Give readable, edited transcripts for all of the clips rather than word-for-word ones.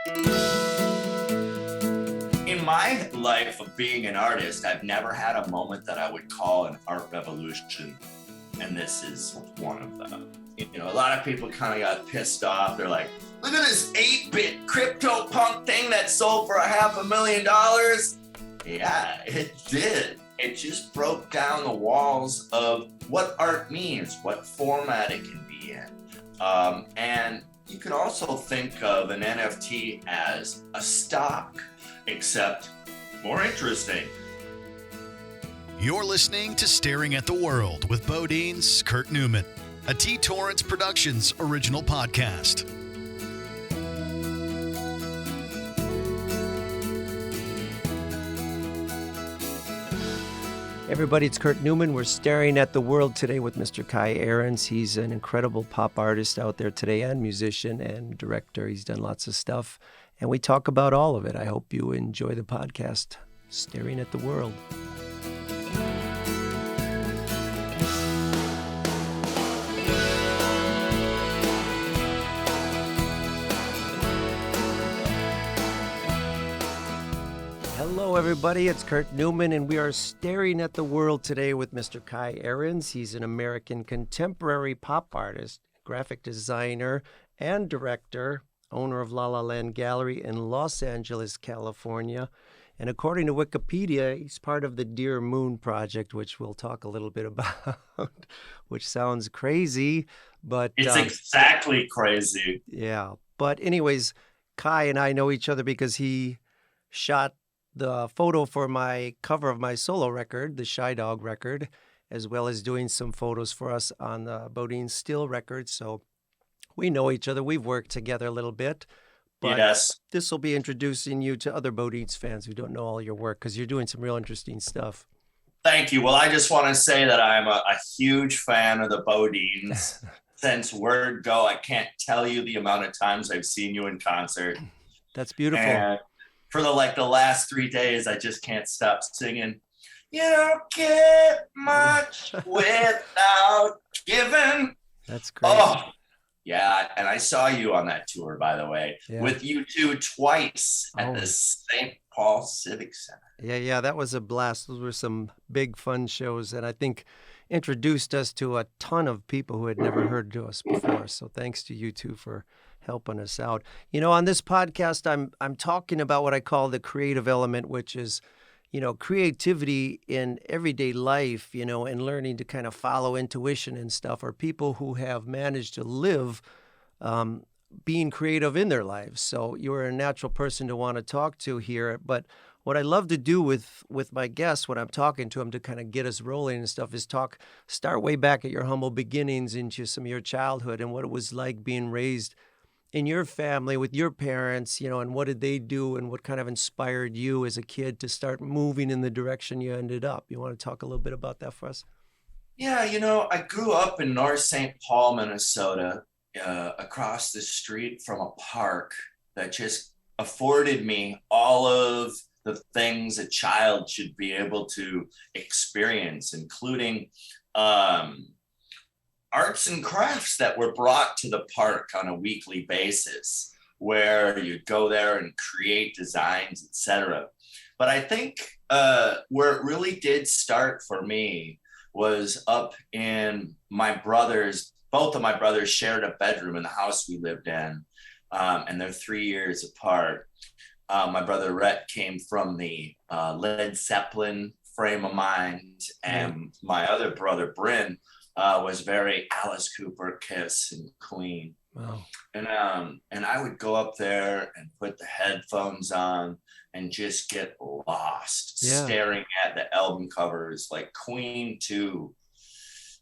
In my life of being an artist, I've never had a moment that I would call an art revolution, and this is one of them. You know, a lot of people kind of got pissed off. They're like, look at this 8-bit crypto punk thing that sold for $500,000. Yeah, it did. It just broke down the walls of what art means, what format it can be in. And you could also think of an NFT as a stock, except more interesting. You're listening to Staring at the World with BoDeans, Kurt Newman, a T. Torrance Productions original podcast. Everybody, it's Kurt Newman. We're staring at the world today with Mr. Kii Arens. He's an incredible pop artist out there today and musician and director. He's done lots of stuff, and we talk about all of it. I hope you enjoy the podcast, Staring at the World. Hello, everybody. It's Kurt Newman, and we are staring at the world today with Mr. Kii Arens. He's an American contemporary pop artist, graphic designer, and director, owner of La La Land Gallery in Los Angeles, California. And according to Wikipedia, he's part of the Dear Moon Project, which we'll talk a little bit about, which sounds crazy, but... It's exactly crazy. Yeah. But anyways, Kii and I know each other because he shot the photo for my cover of my solo record, the Shy Dog record, as well as doing some photos for us on the BoDeans Still record. So we know each other. We've worked together a little bit. But yes, this will be introducing you to other BoDeans fans who don't know all your work, because you're doing some real interesting stuff. Thank you. Well, I just want to say that I'm a huge fan of the BoDeans. Since word go, I can't tell you the amount of times I've seen you in concert. That's beautiful. And for the last 3 days, I just can't stop singing. You don't get much without giving. That's great. Oh, yeah. And I saw you on that tour, by the way, with you two twice at the St. Paul Civic Center. Yeah, that was a blast. Those were some big, fun shows, and I think introduced us to a ton of people who had never heard to us before. So thanks to you two for helping us out. You know, on this podcast, I'm talking about what I call the creative element, which is, you know, creativity in everyday life, you know, and learning to kind of follow intuition and stuff, or people who have managed to live being creative in their lives. So you're a natural person to want to talk to here. But what I love to do with my guests when I'm talking to them to kind of get us rolling and stuff is start way back at your humble beginnings into some of your childhood and what it was like being raised in your family with your parents, you know, and what did they do and what kind of inspired you as a kid to start moving in the direction you ended up? You want to talk a little bit about that for us? Yeah, you know, I grew up in North St. Paul, Minnesota, across the street from a park that just afforded me all of the things a child should be able to experience, including arts and crafts that were brought to the park on a weekly basis, where you'd go there and create designs, etc. But I think where it really did start for me was up in both of my brothers shared a bedroom in the house we lived in, and they're 3 years apart. My brother Rhett came from the Led Zeppelin frame of mind, and my other brother Bryn was very Alice Cooper, Kiss, and Queen. Wow. And I would go up there and put the headphones on and just get lost, staring at the album covers like Queen 2.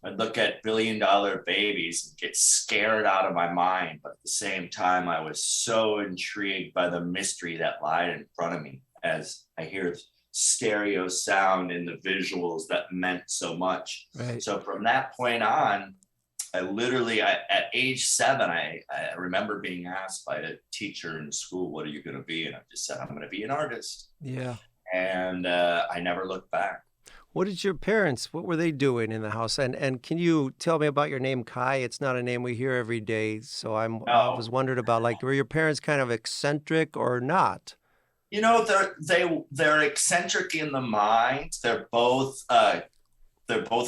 I'd look at Billion Dollar Babies and get scared out of my mind. But at the same time, I was so intrigued by the mystery that lied in front of me as I hear stereo sound and the visuals that meant so much. Right. So from that point on, at age 7, I remember being asked by a teacher in school, what are you going to be? And I just said, I'm going to be an artist. Yeah. And I never looked back. What did your parents, what were they doing in the house? And can you tell me about your name, Kai? It's not a name we hear every day. So I was No, wondering about, like, were your parents kind of eccentric or not? they're eccentric in the mind. They're both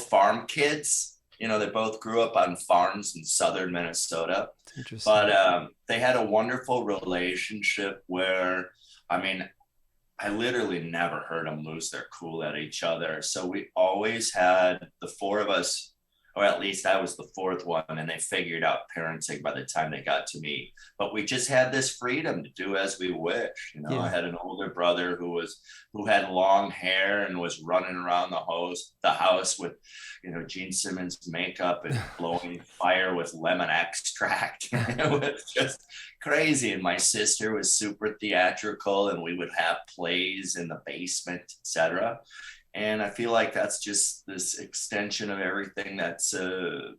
farm kids. They both grew up on farms in southern Minnesota, It's interesting. but they had a wonderful relationship where, I mean, I literally never heard them lose their cool at each other. So we always had the four of us, or at least I was the fourth one, and they figured out parenting by the time they got to me. But we just had this freedom to do as we wish. I Yeah. had an older brother who had long hair and was running around the house with, Gene Simmons makeup and blowing fire with lemon extract. It was just crazy. And my sister was super theatrical, and we would have plays in the basement, etc. And I feel like that's just this extension of everything that's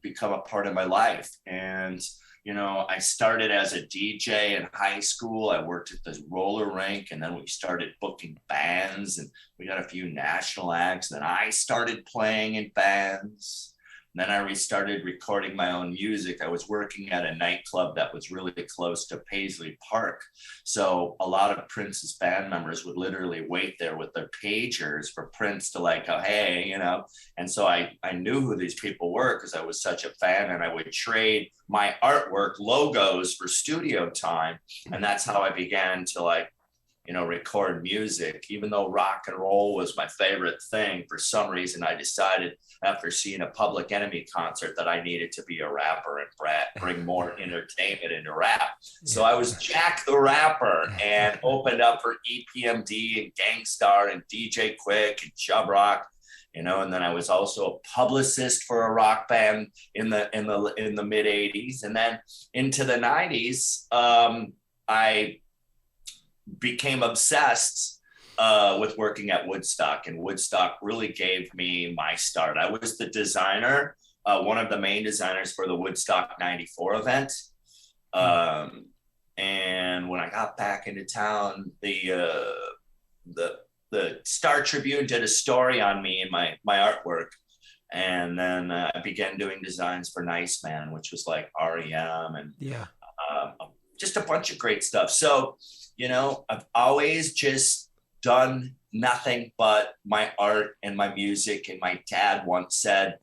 become a part of my life. And, I started as a DJ in high school. I worked at the roller rink, and then we started booking bands, and we got a few national acts. Then I started playing in bands. And then I restarted recording my own music. I was working at a nightclub that was really close to Paisley Park. So a lot of Prince's band members would literally wait there with their pagers for Prince to oh, hey, And so I knew who these people were because I was such a fan, and I would trade my artwork logos for studio time. And that's how I began to record music. Even though rock and roll was my favorite thing, for some reason I decided after seeing a Public Enemy concert that I needed to be a rapper and bring more entertainment into rap. So I was Jack the Rapper and opened up for EPMD and Gangstar and DJ Quick and Chub Rock. And then I was also a publicist for a rock band in the mid 80s. And then into the 90s, I became obsessed with working at Woodstock, and Woodstock really gave me my start. I was the designer, one of the main designers for the Woodstock '94 event. And when I got back into town, the Star Tribune did a story on me and my artwork. And then I began doing designs for Nice Man, which was like REM and just a bunch of great stuff. So, I've always just done nothing but my art and my music. And my dad once said,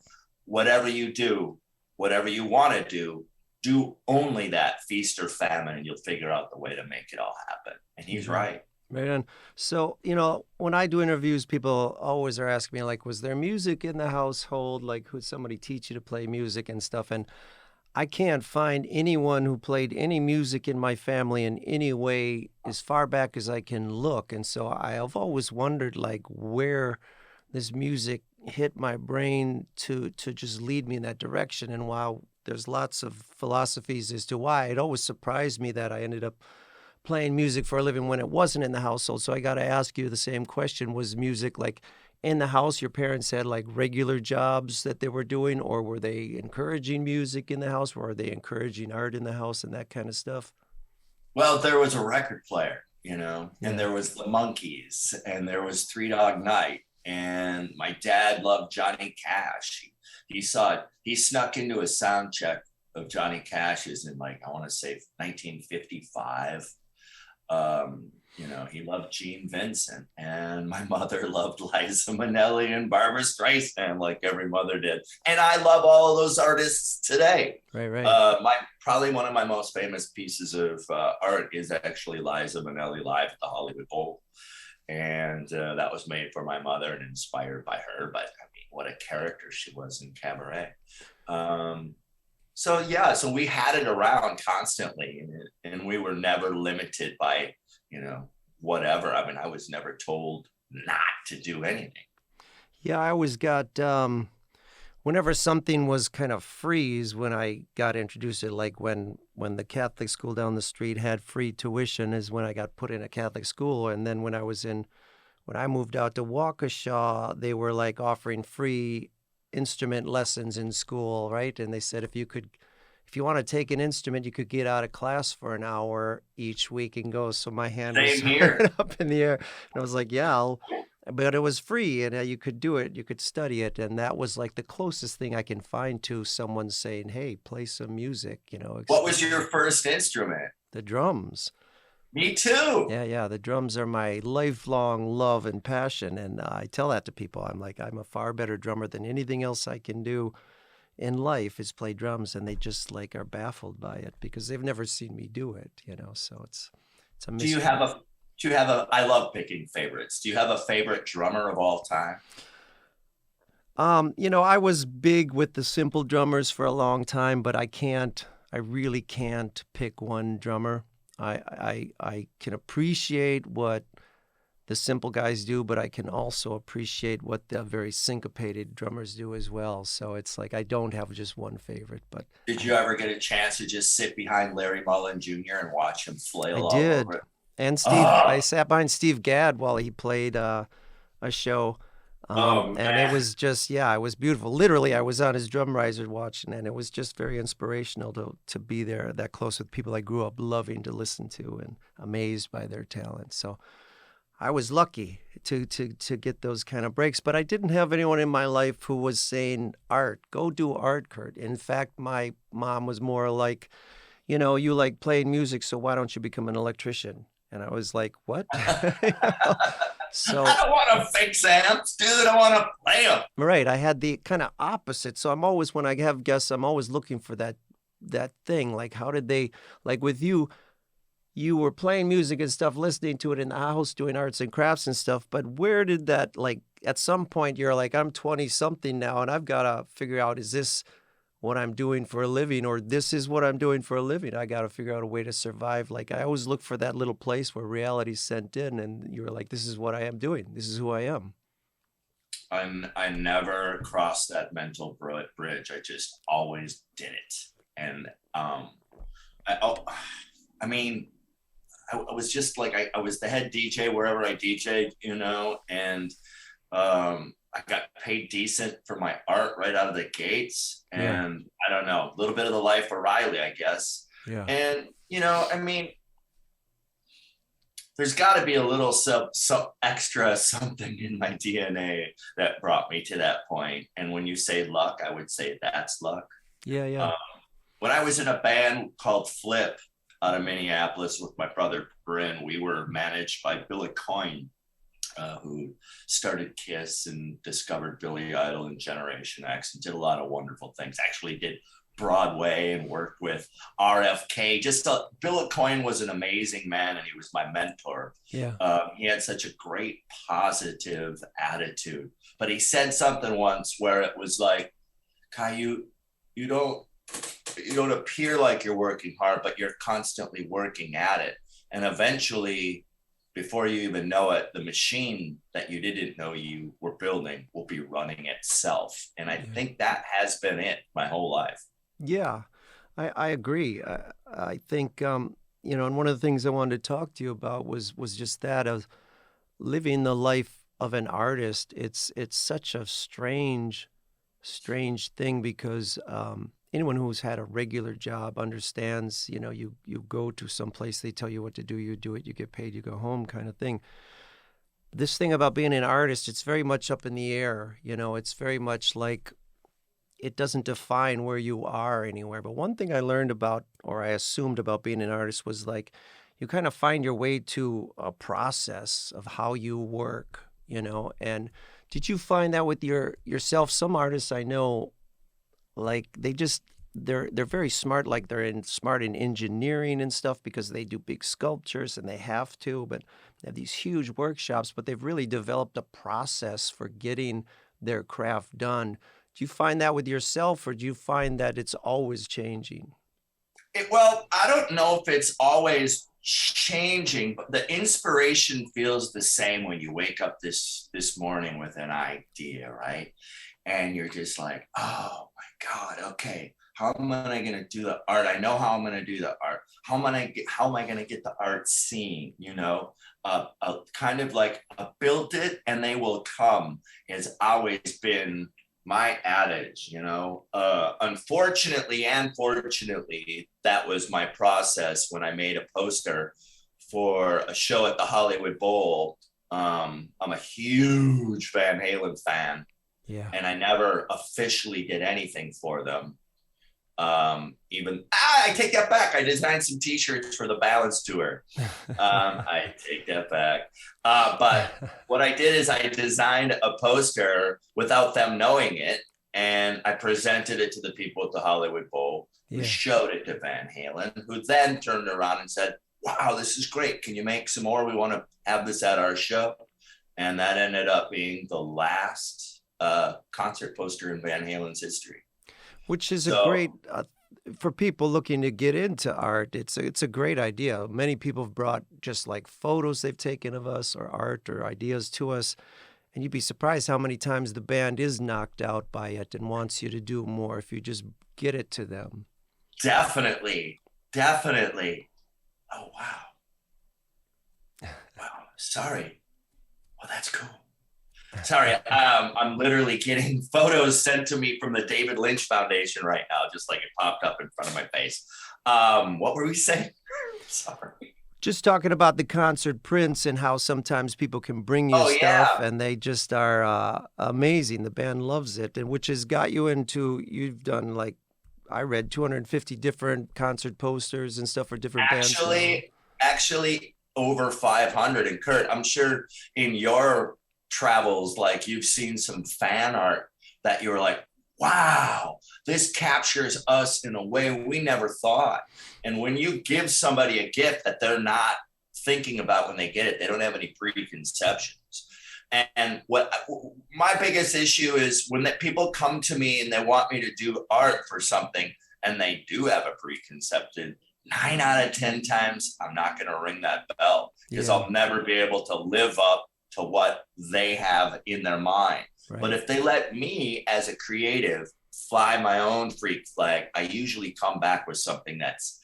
whatever you do, whatever you want to do only that, feast or famine, and you'll figure out the way to make it all happen. And he's right. Right on. So, when I do interviews, people always are asking me, like, was there music in the household? Like, would somebody teach you to play music and stuff? And I can't find anyone who played any music in my family in any way as far back as I can look. And so I've always wondered, like, where this music hit my brain to just lead me in that direction. And while there's lots of philosophies as to why, it always surprised me that I ended up playing music for a living when it wasn't in the household. So I got to ask you the same question. Was music like in the house? Your parents had like regular jobs that they were doing, or were they encouraging music in the house? Were they encouraging art in the house and that kind of stuff? Well, there was a record player, and there was the Monkees, and there was Three Dog Night, and my dad loved Johnny Cash. He saw it. He snuck into a sound check of Johnny Cash's in I want to say 1955. He loved Gene Vincent, and my mother loved Liza Minnelli and Barbara Streisand, like every mother did. And I love all of those artists today. Right. Probably one of my most famous pieces of art is actually Liza Minnelli live at the Hollywood Bowl. And that was made for my mother and inspired by her. But I mean, what a character she was in Cabaret. So we had it around constantly, and we were never limited by, whatever. I mean, I was never told not to do anything. Yeah, I always got, whenever something was kind of free is when I got introduced to it. Like when the Catholic school down the street had free tuition is when I got put in a Catholic school. And then when I moved out to Waukesha, they were like offering free instrument lessons in school, right? And they said if you want to take an instrument, you could get out of class for an hour each week and go. So my hand was Same here. up in the air. And I was like, yeah, but it was free, and you could do it, you could study it, and that was like the closest thing I can find to someone saying, hey, play some music, What was your first instrument? the drums. Me too. Yeah, the drums are my lifelong love and passion, and I tell that to people. I'm like, I'm a far better drummer than anything else I can do in life is play drums, and they just like are baffled by it because they've never seen me do it, so it's a Do you mystery. have a do you have a I love picking favorites. Do you have a favorite drummer of all time? I was big with the simple drummers for a long time, but I really can't pick one drummer. I can appreciate what the simple guys do, but I can also appreciate what the very syncopated drummers do as well. So it's like I don't have just one favorite, but Did you ever get a chance to just sit behind Larry Mullen Jr. and watch him I flail all did. over it? And I Oh, sat behind Steve Gadd while he played a show. oh And it man. was just, yeah, it was beautiful. Literally, I was on his drum riser watching, and it was just very inspirational to be there that close with people I grew up loving to listen to and amazed by their talent. So I was lucky to get those kind of breaks, but I didn't have anyone in my life who was saying, art, go do art, Kurt. In fact, my mom was more like, you like playing music, so why don't you become an electrician? And I was like, what? I So, don't want to fix amps, dude. I want to play them. right, I had the kind of opposite. So I'm always, when I have guests, I'm always looking for that thing. Like, how did they, like with you were playing music and stuff, listening to it in the house, doing arts and crafts and stuff. But where did that, like, at some point you're like, I'm 20 something now and I've got to figure out, is this what I'm doing for a living, or this is what I'm doing for a living? I got to figure out a way to survive. Like, I always look for that little place where reality sent in and you're like, this is what I am doing. This is who I am. I never crossed that mental bridge. I just always did it. And I, oh, I mean, I was just like I was the head DJ wherever I DJ'd, and I got paid decent for my art right out of the gates. Yeah. And I don't know, a little bit of the life of Riley, I guess. Yeah. And I mean, there's got to be a little some extra something in my DNA that brought me to that point. And when you say luck, I would say that's luck. Yeah. Yeah. When I was in a band called Flip out of Minneapolis with my brother Bryn, we were managed by Billy Coyne, who started Kiss and discovered Billy Idol and Generation X and did a lot of wonderful things. Actually did Broadway and worked with RFK. Billy Coyne was an amazing man, and he was my mentor. Yeah. He had such a great positive attitude, but he said something once where it was like, Kai, you don't appear like you're working hard, but you're constantly working at it. And eventually, before you even know it, the machine that you didn't know you were building will be running itself. And I think that has been it my whole life. Yeah, I agree. I think, and one of the things I wanted to talk to you about was just that of living the life of an artist. It's such a strange thing because anyone who's had a regular job understands, you go to some place, they tell you what to do, you do it, you get paid, you go home kind of thing. This thing about being an artist, it's very much up in the air. It's very much like it doesn't define where you are anywhere. But one thing I learned about, or I assumed about being an artist, was like you kind of find your way to a process of how you work, and did you find that with yourself? Some artists I know, like they're very smart, like they're smart in engineering and stuff because they do big sculptures and they have to, but they have these huge workshops, but they've really developed a process for getting their craft done. Do you find that with yourself, or do you find that it's always changing? Well, I don't know if it's always changing, but the inspiration feels the same when you wake up this morning with an idea, right? And you're just like, oh my God, okay, how am I going to do the art? I know how I'm going to do the art. How am I going to get the art seen? Kind of like build it and they will come has always been my adage. Unfortunately and fortunately, that was my process when I made a poster for a show at the Hollywood Bowl I'm a huge Van Halen fan, Yeah. and I never officially did anything for them. I take that back. I designed some t-shirts for the Balance tour. I take that back. But what I did is I designed a poster without them knowing it, and I presented it to the people at the Hollywood Bowl. Yeah. We showed it to Van Halen, who then turned around and said, wow, this is great. Can you make some more? We want to have this at our show. And that ended up being the last concert poster in Van Halen's history. Which is a great, for people looking to get into art, it's a great idea. Many people have brought just like photos they've taken of us or art or ideas to us. And you'd be surprised how many times the band is knocked out by it and wants you to do more if you just get it to them. Definitely. Oh, wow. Sorry. Well, that's cool. Sorry. I'm literally getting photos sent to me from the David Lynch Foundation right now, just like it popped up in front of my face. What were we saying? Sorry. Just talking about the concert prints and how sometimes people can bring you stuff and they just are amazing. The band loves it, and which has got you into, you've done like, I read 250 different concert posters and stuff for different bands. Actually over 500. And Kurt, I'm sure in your travels, like you've seen some fan art that you're like, wow, this captures us in a way we never thought. And when you give somebody a gift that they're not thinking about when they get it, they don't have any preconceptions. And what my biggest issue is when people come to me and they want me to do art for something and they do have a preconception, 9 out of 10 times, I'm not going to ring that bell because I'll never be able to live up to what they have in their mind. Right. But if they let me as a creative fly my own freak flag, I usually come back with something that's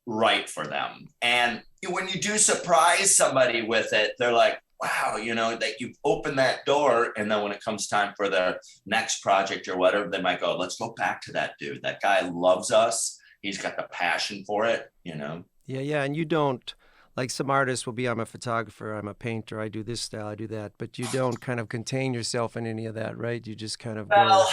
right for them. And when you do surprise somebody with it, they're like, wow, that you've opened that door. And then when it comes time for their next project or whatever, they might go, let's go back to that dude. That guy loves us. He's got the passion for it, Yeah. And you don't, like some artists will be, I'm a photographer, I'm a painter, I do this style, I do that. But you don't kind of contain yourself in any of that, right? You just kind of go.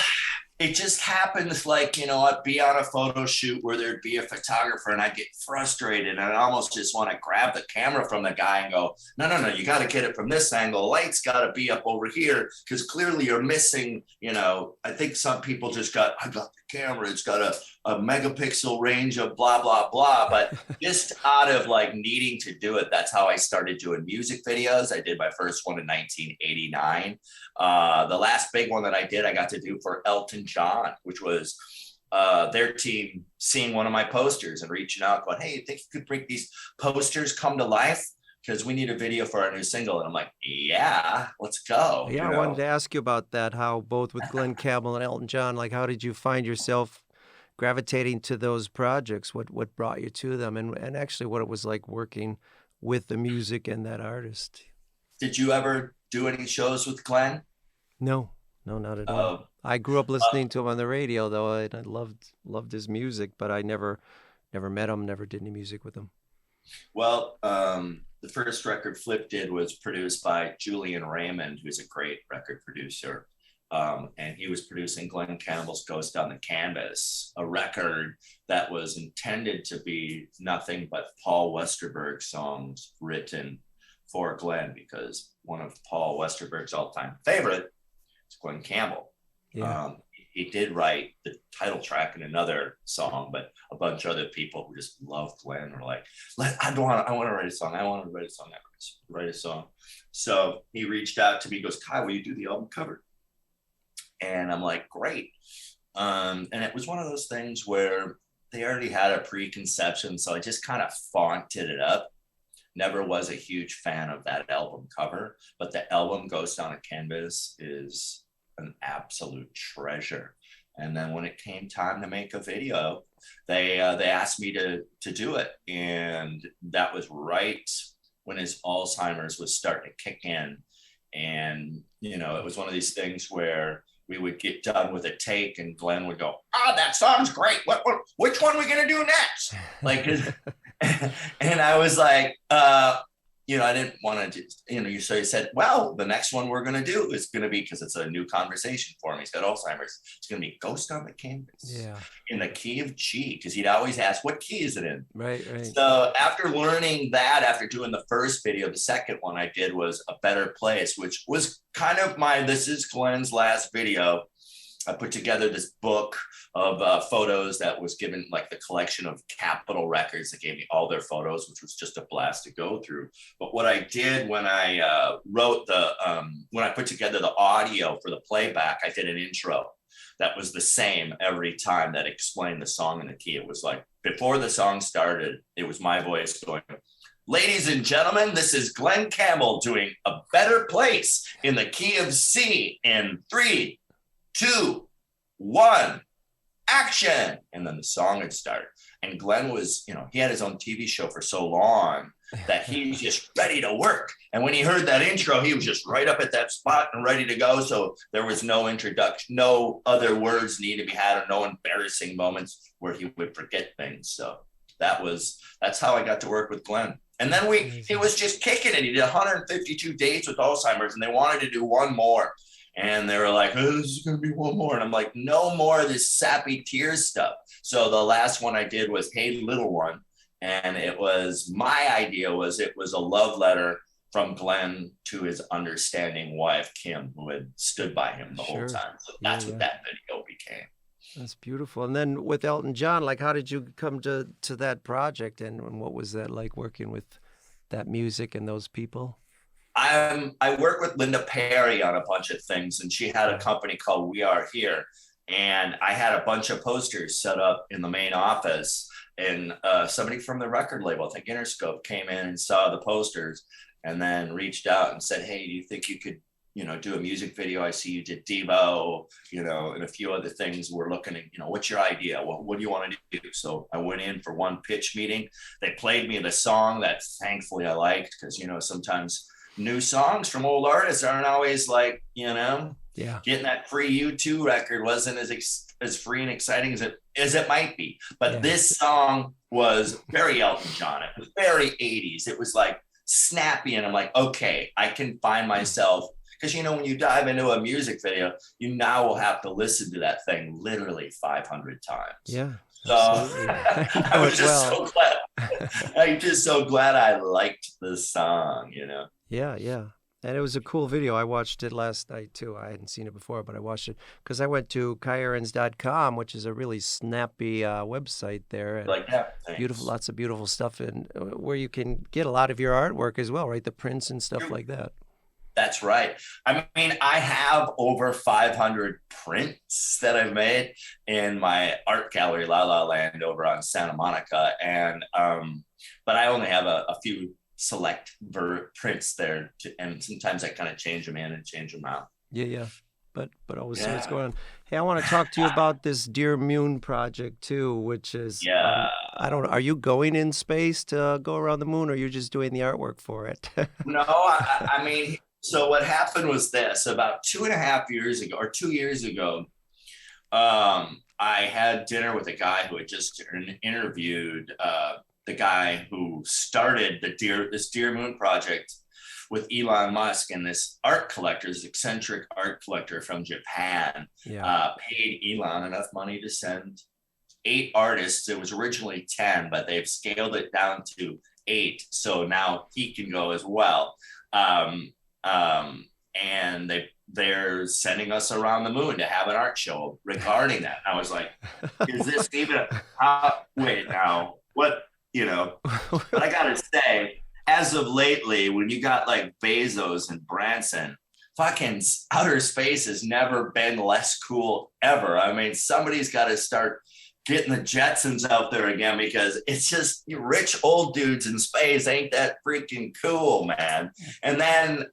It just happens like, I'd be on a photo shoot where there'd be a photographer and I'd get frustrated and I almost just want to grab the camera from the guy and go, no, you got to get it from this angle. Light's got to be up over here because clearly you're missing, I think some people I got the camera. It's got a megapixel range of blah, blah, blah. But just out of like needing to do it, that's how I started doing music videos. I did my first one in 1989. The last big one that I did, I got to do for Elton John, which was their team seeing one of my posters and reaching out going, hey, you think you could bring these posters come to life? Because we need a video for our new single. And I'm like, yeah, let's go. Yeah, I wanted to ask you about that, how both with Glen Campbell and Elton John, like how did you find yourself gravitating to those projects? What brought you to them? And actually what it was like working with the music and that artist. Did you ever do any shows with Glen? No, not at all. I grew up listening to him on the radio, though, and I loved his music, but I never met him, never did any music with him. Well, the first record Flip did was produced by Julian Raymond, who's a great record producer. And he was producing Glen Campbell's Ghost on the Canvas, a record that was intended to be nothing but Paul Westerberg songs written for Glen, because one of Paul Westerberg's all-time favorite is Glen Campbell. Yeah. He did write the title track and another song, but a bunch of other people who just love Glen were like, I want to write a song. I want to write a song. Write a song. So he reached out to me, goes, Kai, will you do the album cover? And I'm like, great. And it was one of those things where they already had a preconception. So I just kind of fonted it up. Never was a huge fan of that album cover, but the album Ghost on a Canvas is an absolute treasure. And then when it came time to make a video, they asked me to do it. And that was right when his Alzheimer's was starting to kick in. And, it was one of these things where we would get done with a take and Glen would go, that song's great. Which one are we going to do next? Like, and I was like, I didn't want to, so he said, well, the next one we're going to do is going to be, because it's a new conversation for him. He's got Alzheimer's. It's going to be Ghost on the Canvas in the key of G, because he'd always ask, what key is it in? Right. So after learning that, after doing the first video, the second one I did was A Better Place, which was kind of this is Glen's last video. I put together this book of photos that was given, like the collection of Capitol Records that gave me all their photos, which was just a blast to go through. But what I did when I when I put together the audio for the playback, I did an intro that was the same every time, that explained the song in the key. It was like, before the song started, it was my voice going, ladies and gentlemen, this is Glen Campbell doing A Better Place in the key of C in 3, 2, 1, action. And then the song would start. And Glen was, he had his own TV show for so long that he's just ready to work. And when he heard that intro, he was just right up at that spot and ready to go. So there was no introduction, no other words need to be had, or no embarrassing moments where he would forget things. So that's how I got to work with Glen. And then he was just kicking it. He did 152 dates with Alzheimer's, and they wanted to do one more. And they were like, oh, this is going to be one more. And I'm like, no more of this sappy tears stuff. So the last one I did was Hey Little One. And it was, my idea was, it was a love letter from Glen to his understanding wife, Kim, who had stood by him the whole time. So that's what that video became. That's beautiful. And then with Elton John, like, how did you come to that project? And what was that like, working with that music and those people? I work with Linda Perry on a bunch of things, and she had a company called We Are Here, and I had a bunch of posters set up in the main office, and somebody from the record label, I think Interscope, came in and saw the posters and then reached out and said, hey, do you think you could, do a music video? I see you did DEVO, and a few other things. We're looking at, what's your idea? What do you want to do? So I went in for one pitch meeting. They played me the song that thankfully I liked, because, sometimes new songs from old artists aren't always like, getting that free U2 record wasn't as free and exciting as it might be. But this song was very Elton John. It was very 80s. It was like snappy. And I'm like, okay, I can find myself. Because, when you dive into a music video, you now will have to listen to that thing literally 500 times. Yeah. So I was just so glad. I'm just so glad I liked the song, Yeah. And it was a cool video. I watched it last night too. I hadn't seen it before, but I watched it because I went to KiiArens.com, which is a really snappy website there. And like that. Beautiful, lots of beautiful stuff, and where you can get a lot of your artwork as well, right? The prints and stuff like that. That's right. I mean, I have over 500 prints that I've made in my art gallery, La La Land, over on Santa Monica. And, but I only have a few select prints there. And sometimes I kind of change them in and change them out. Yeah. But always see what's going on. Hey, I want to talk to you about this Dear Moon project too, which is, I don't know, are you going in space to go around the moon, or are you just doing the artwork for it? No, I mean, so what happened was this: about 2.5 years ago, or 2 years ago, I had dinner with a guy who had just interviewed the guy who started this Dear Moon project with Elon Musk, and this art collector, this eccentric art collector from Japan, paid Elon enough money to send 8 artists. It was originally 10, but they've scaled it down to 8. So now he can go as well. And they're sending us around the moon to have an art show regarding that. I was like, is this even wait now, what, but I gotta say, as of lately, when you got like Bezos and Branson, fucking outer space has never been less cool ever. I mean, somebody's got to start getting the Jetsons out there again, because it's just rich old dudes in space. Ain't that freaking cool, man? And then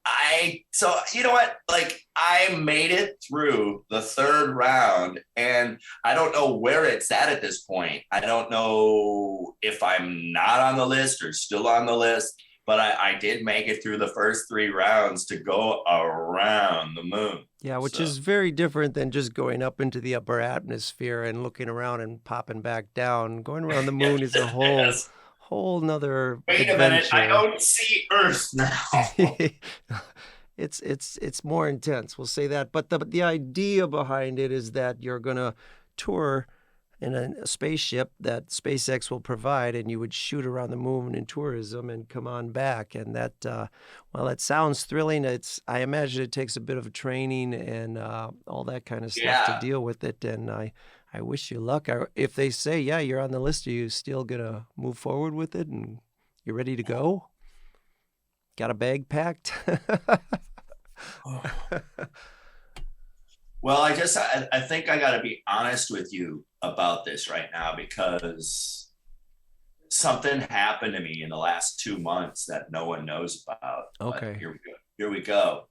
so you know what? Like, I made it through the 3rd round, and I don't know where it's at this point. I don't know if I'm not on the list or still on the list, but I did make it through the first 3 rounds to go around the moon. Yeah, which is very different than just going up into the upper atmosphere and looking around and popping back down. Going around the moon is a whole nother Wait adventure. a minute, I don't see Earth now. It's more intense. We'll say that. But the idea behind it is that you're gonna tour in a spaceship that SpaceX will provide, and you would shoot around the moon in tourism and come on back. And that, well, it sounds thrilling. I imagine it takes a bit of training and all that kind of stuff to deal with it. And I wish you luck. If they say, yeah, you're on the list, are you still gonna move forward with it and you're ready to go? Got a bag packed? Well, I think I got to be honest with you about this right now, because something happened to me in the last 2 months that no one knows about. Okay. But here we go.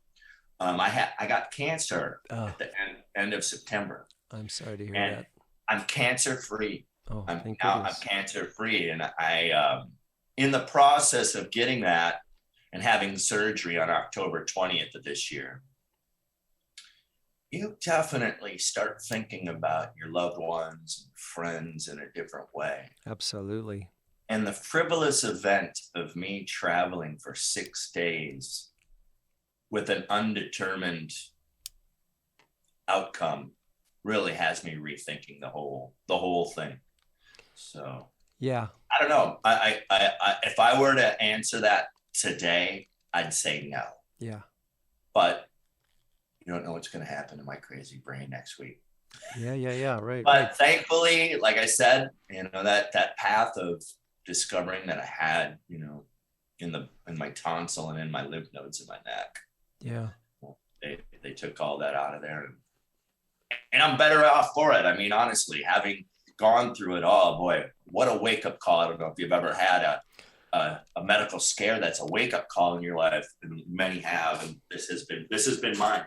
I got cancer at the end of September. I'm sorry to hear and that. I'm cancer free. Oh, thank I'm goodness. cancer free, and I in the process of getting that and having surgery on October 20th of this year, you definitely start thinking about your loved ones and friends in a different way. Absolutely. And the frivolous event of me traveling for 6 days with an undetermined outcome really has me rethinking the whole thing. So yeah, I don't know. I if I were to answer that today, I'd say no. Yeah. But you don't know what's going to happen to my crazy brain next week. Yeah. Right. But thankfully, like I said, that path of discovering that I had, in my tonsil and in my lymph nodes in my neck. Yeah. They took all that out of there, and I'm better off for it. I mean, honestly, having gone through it all, boy, what a wake up call. I don't know if you've ever had a medical scare that's a wake up call in your life, and many have, and this has been mine.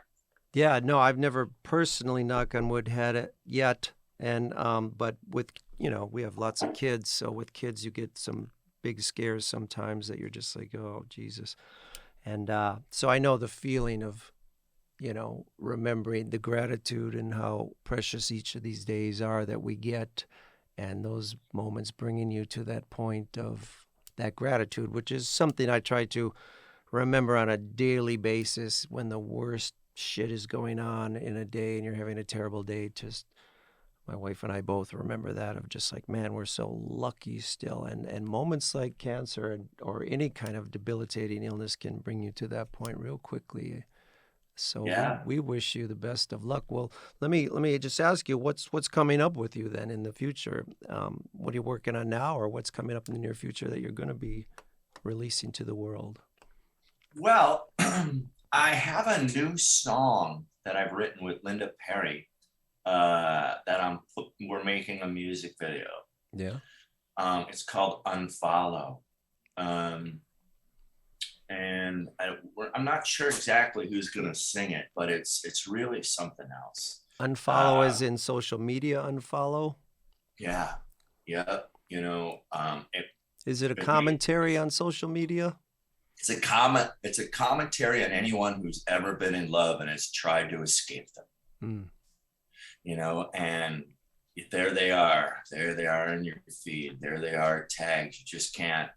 Yeah, no, I've never personally, knock on wood, had it yet. And but with, we have lots of kids, so with kids you get some big scares sometimes that you're just like, oh Jesus. And so I know the feeling of, remembering the gratitude and how precious each of these days are that we get, and those moments bringing you to that point of that gratitude, which is something I try to remember on a daily basis when the worst shit is going on in a day and you're having a terrible day. Just my wife and I both remember that, of just like, man, we're so lucky still. And moments like cancer or any kind of debilitating illness can bring you to that point real quickly. So yeah, we wish you the best of luck. Well, let me just ask you, what's coming up with you then in the future? What are you working on now, or what's coming up in the near future that you're going to be releasing to the world? Well, I have a new song that I've written with Linda Perry that we're making a music video. Yeah. It's called Unfollow. And I'm not sure exactly who's going to sing it, but it's really something else. Unfollow as in social media unfollow? Yeah. Is it a commentary on social media? It's a commentary on anyone who's ever been in love and has tried to escape them. And there they are in your feed. There they are tagged. You just can't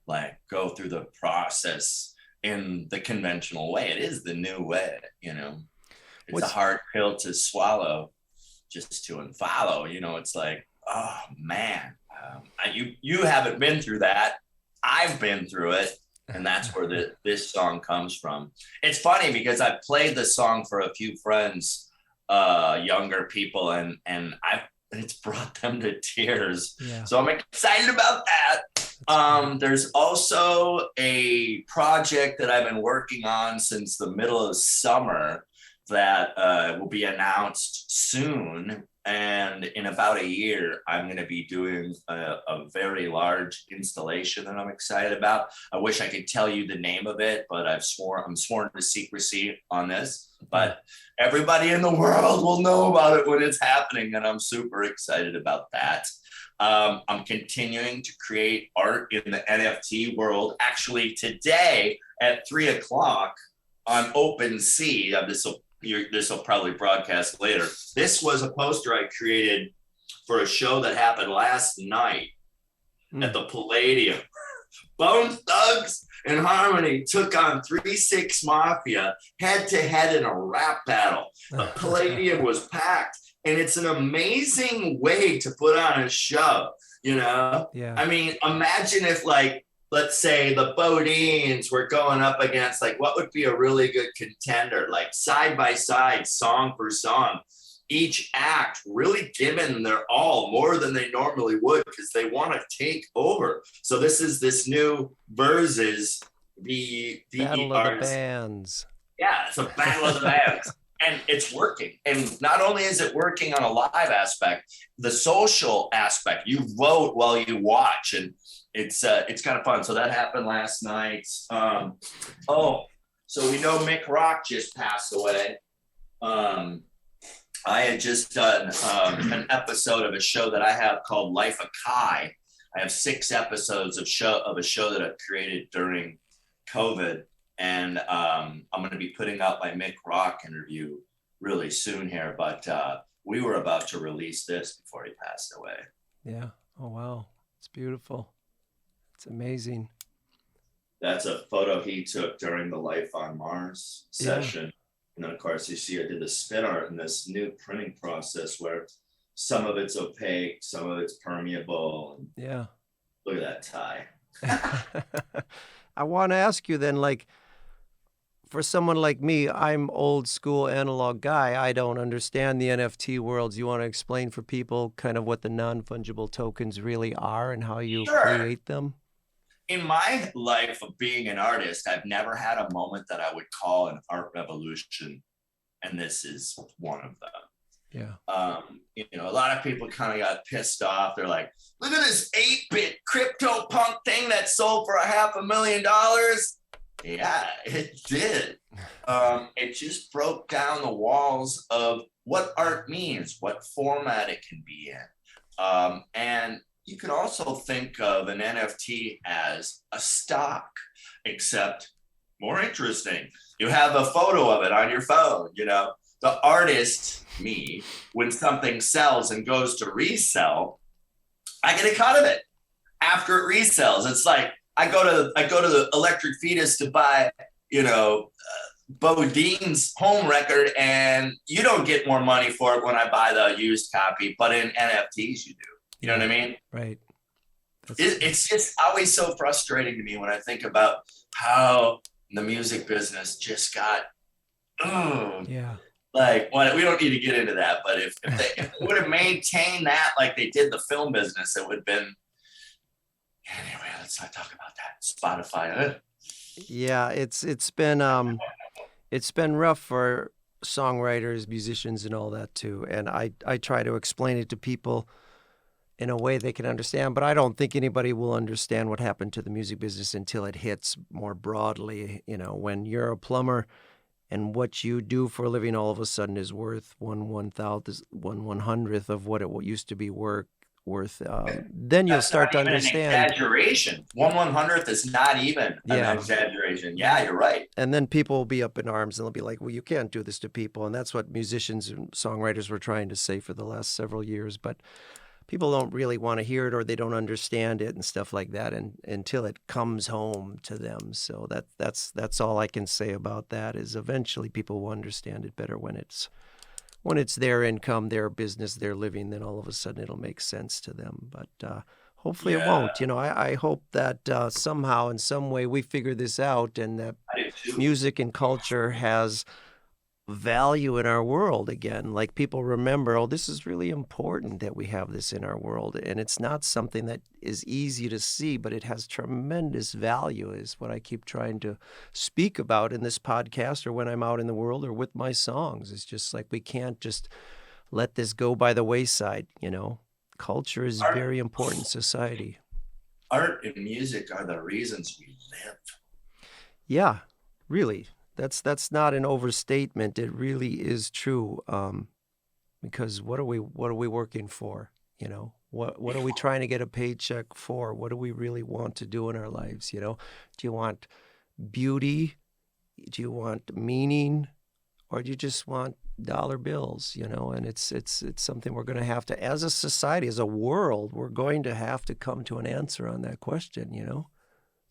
go through the process in the conventional way. It is the new way, It's a hard pill to swallow just to unfollow. It's like, oh man, you haven't been through that. I've been through it. And that's where this song comes from. It's funny because I played the song for a few friends, younger people, and it's brought them to tears. Yeah. So I'm excited about that. There's also a project that I've been working on since the middle of summer that will be announced soon. And in about a year, I'm going to be doing a very large installation that I'm excited about. I wish I could tell you the name of it, but I'm sworn to secrecy on this. But everybody in the world will know about it when it's happening, and I'm super excited about that. I'm continuing to create art in the NFT world. Actually, today at 3:00 on OpenSea, this will probably broadcast later. This was a poster I created for a show that happened last night at the Palladium. Bone Thugs and Harmony took on 3-6 Mafia head to head in a rap battle. The Palladium was packed, and it's an amazing way to put on a show, you know? Yeah. I mean, imagine if, like, let's say the BoDeans were going up against, like, what would be a really good contender, like side by side, song for song, each act really giving their all, more than they normally would, because they want to take over. So this is this new versus the Battle of the Bands. Yeah, it's a battle of the bands. And it's working. And not only is it working on a live aspect, the social aspect, you vote while you watch, and it's kind of fun. So that happened last night. So we know Mick Rock just passed away. I had just done an episode of a show that I have called Life of Kii. I have 6 episodes of a show that I've created during COVID. And I'm going to be putting out my Mick Rock interview really soon here. But we were about to release this before he passed away. Yeah. Oh, wow. It's beautiful. It's amazing. That's a photo he took during the Life on Mars session. Yeah. And then, of course, you see I did the spin art in this new printing process where some of it's opaque, some of it's permeable. And yeah. Look at that tie. I want to ask you then, like, for someone like me, I'm old school analog guy. I don't understand the NFT worlds. You want to explain for people kind of what the non-fungible tokens really are and how you create them? In my life of being an artist, I've never had a moment that I would call an art revolution, and this is one of them. Yeah. You know, a lot of people kind of got pissed off. They're like, look at this 8-bit crypto punk thing that sold for $500,000. Yeah, it did. It just broke down the walls of what art means, what format it can be in. And you could also think of an NFT as a stock, except more interesting. You have a photo of it on your phone, you know. The artist, me, when something sells and goes to resell, I get a cut of it after it resells. It's like I go to the Electric Fetus to buy, you know, BoDeans home record, and you don't get more money for it when I buy the used copy, but in NFTs you do. You know what I mean? Right. It's just always so frustrating to me when I think about how the music business just got, yeah. Like, well, we don't need to get into that, but if they would have maintained that like they did the film business, it would have been, anyway, let's not talk about that. Spotify. Yeah, it's been rough for songwriters, musicians, and all that too. And I try to explain it to people in a way they can understand, but I don't think anybody will understand what happened to the music business until it hits more broadly. You know, when you're a plumber and what you do for a living all of a sudden is worth 1/100th of what it used to be worth, then you'll start to understand. An exaggeration. 1/100th is not even an exaggeration. Yeah, you're right. And then people will be up in arms and they'll be like, well, you can't do this to people. And that's what musicians and songwriters were trying to say for the last several years. But people don't really want to hear it, or they don't understand it and stuff like that, and until it comes home to them. So that's all I can say about that, is eventually people will understand it better when it's their income, their business, their living. Then all of a sudden it'll make sense to them. But hopefully it won't. You know, I hope that somehow in some way we figure this out, and that music and culture has value in our world again. Like, people remember, oh, this is really important that we have this in our world. And it's not something that is easy to see, but it has tremendous value, is what I keep trying to speak about in this podcast, or when I'm out in the world, or with my songs. It's just like, we can't just let this go by the wayside, you know. Culture is very important in society. Art and music are the reasons we live. Yeah, really. That's not an overstatement. It really is true. Because what are we working for? You know, what are we trying to get a paycheck for? What do we really want to do in our lives? You know, do you want beauty? Do you want meaning? Or do you just want dollar bills? You know, and it's something we're going to have to, as a society, as a world, we're going to have to come to an answer on that question, you know?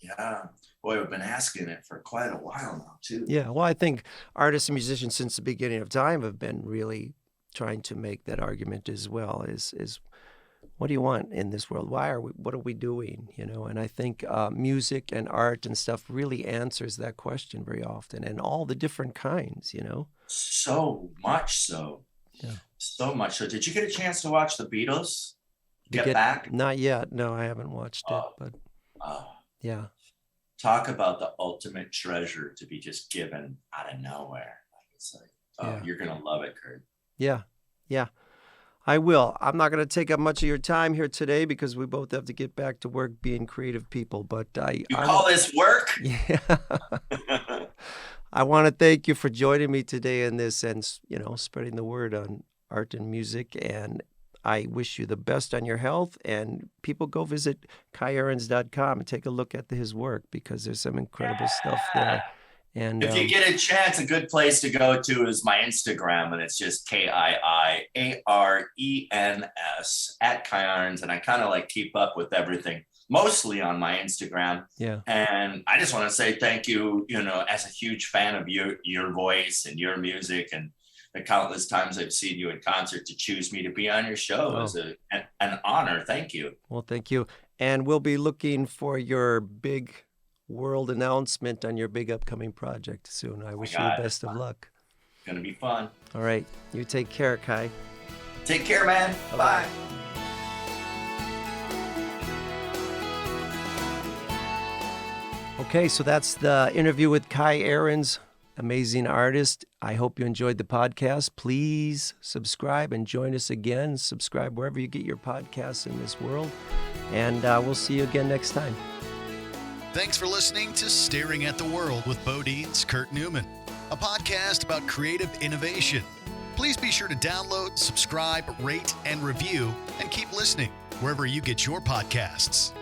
Yeah. Boy, we've been asking it for quite a while now, too. Yeah, well, I think artists and musicians since the beginning of time have been really trying to make that argument as well. Is what do you want in this world? What are we doing? And I think music and art and stuff really answers that question very often, and all the different kinds. So much so. Yeah. So much so. Did you get a chance to watch the Beatles Get Back? Not yet. No, I haven't watched it, but yeah. Talk about the ultimate treasure to be just given out of nowhere. It's like, you're gonna love it, Kurt. Yeah. I will. I'm not going to take up much of your time here today because we both have to get back to work being creative people. But you call this work? Yeah. I want to thank you for joining me today in this and, spreading the word on art and music. And I wish you the best on your health. And people go visit KiiArens.com and take a look at his work because there's some incredible stuff there. And if you get a chance, a good place to go to is my Instagram, and it's just KiiArens at Kii Arens, and I kind of like keep up with everything mostly on my Instagram. Yeah. And I just want to say thank you, as a huge fan of your voice and your music, and the countless times I've seen you in concert, to choose me to be on your show is an honor. Thank you. Well, thank you. And we'll be looking for your big world announcement on your big upcoming project soon. I wish you the best of luck. It's gonna be fun. All right. You take care, Kii. Take care, man. Bye. Okay, so that's the interview with Kii Arens, amazing artist. I hope you enjoyed the podcast. Please subscribe and join us again. Subscribe wherever you get your podcasts in this world. And we'll see you again next time. Thanks for listening to Staring at the World with BoDeans, Kurt Newman, a podcast about creative innovation. Please be sure to download, subscribe, rate, and review, and keep listening wherever you get your podcasts.